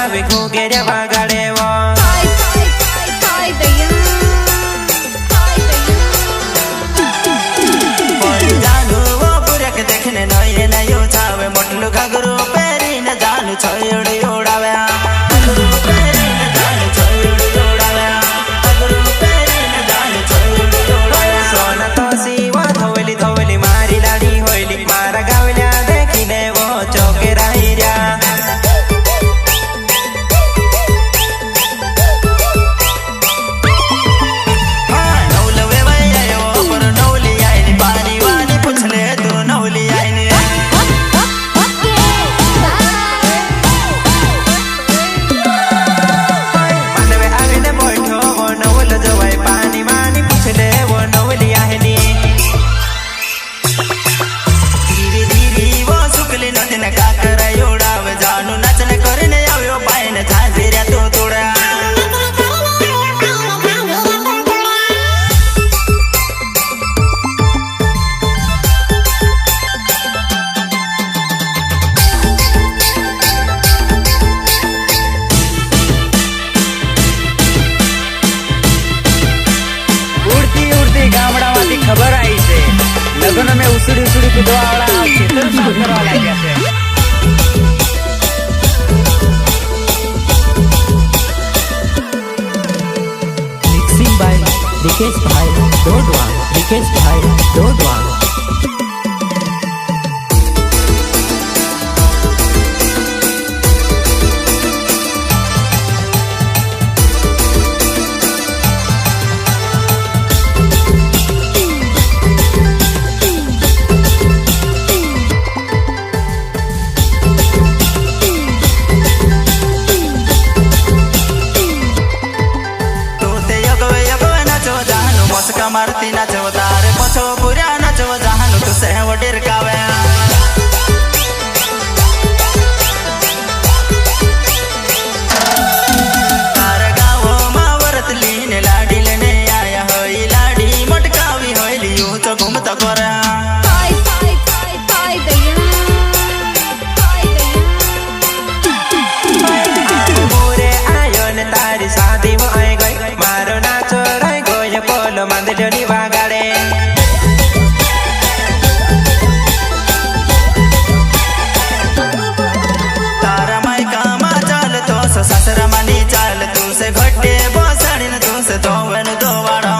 આવે ઘોઘેરે વાગાડે વો જાનું પુરક દેખને નયે નયો છાવે મોટલું ઘાઘરો પહેરીને જાનું છોડી ઓડાવે સોના તો સીવા ધોવલી ધોવલી મારી લાડી હોયલી મારા ગાવલ્યા દેખીને વો ચોકે રહી રહ્યા खबर आई से लगन में उसड़ी उसड़ी कूदवा वाला खेतर साफ करवा लाग्या छे मिक्सिंग बाय रिकेश भाई डोडवा रिकेश भाई डोडवा मारती नाचव तारे पछो पुऱ्या नाचव जहानु तू से वडीर कावे तारे गावो मावरत लीने लाडी लेने आया होई लाडी मटकावी होई यूं तो घूमता करे मोरे आयो ने तारी शादी में आई गई मारो नाचो रही गई पोलो मंदिर वागाड़े तारा माई कामा चाल तो ससरा मानी चाल तू से घटे बोसाड़ी न तू से धोवन धोवाड़ा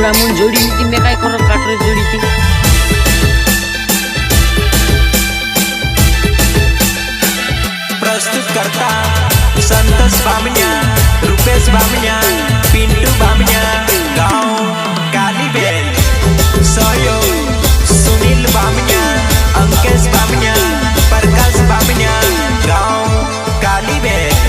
मुलामुन जोड़ी नीति में काय करो काटरे जोड़ी थी प्रस्तुत करता संतोष बामण्या रुपेश बामण्या पिंटू बामण्या गाँव कालीबेल सहयोग सुनील बामण्या अंकेश बामण्या प्रकाश बामण्या गाँव कालीबेल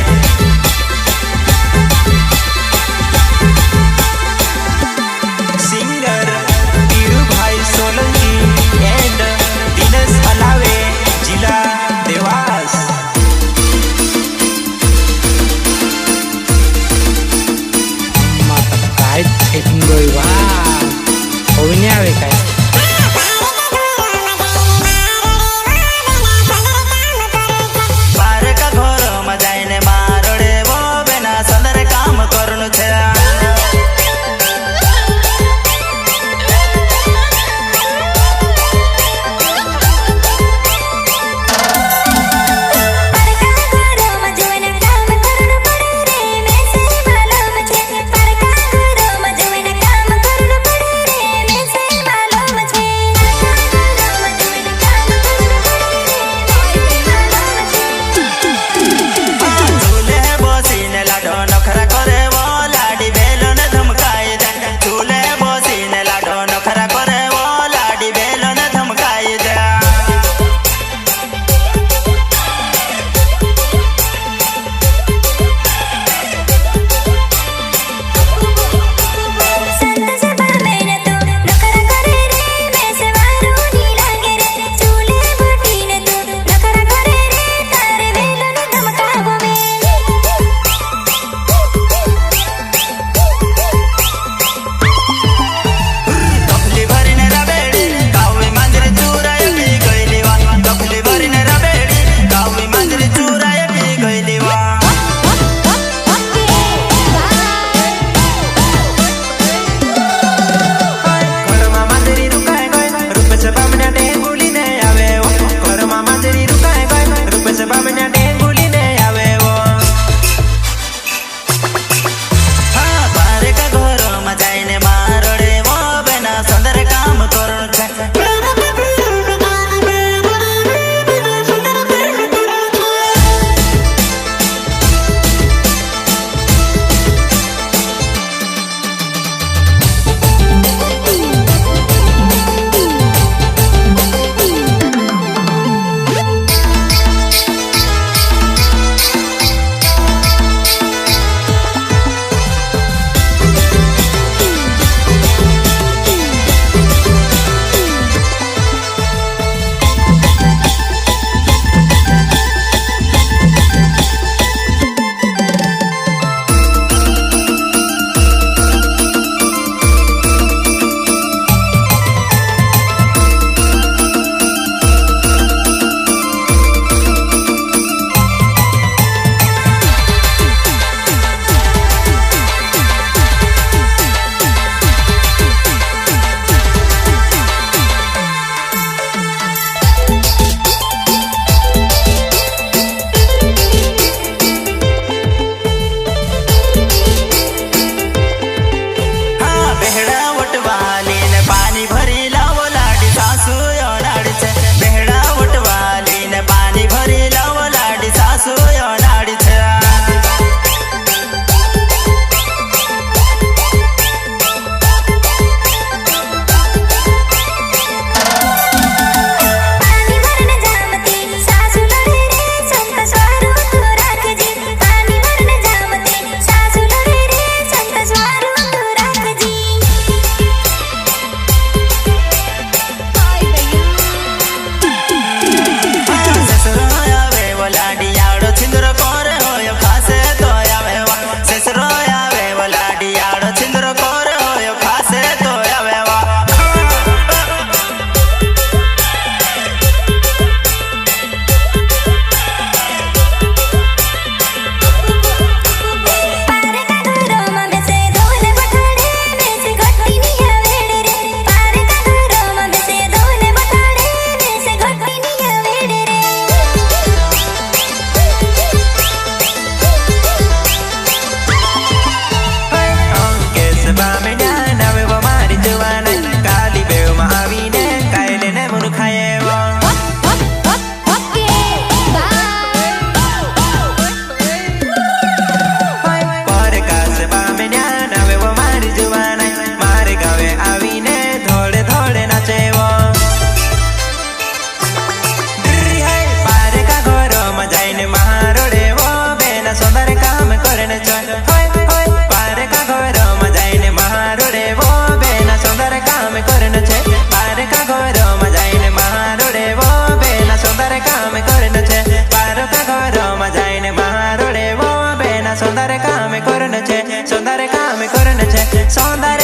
सौंदर्य काम करन छे सौंदर्य काम करन छे सौंदर्य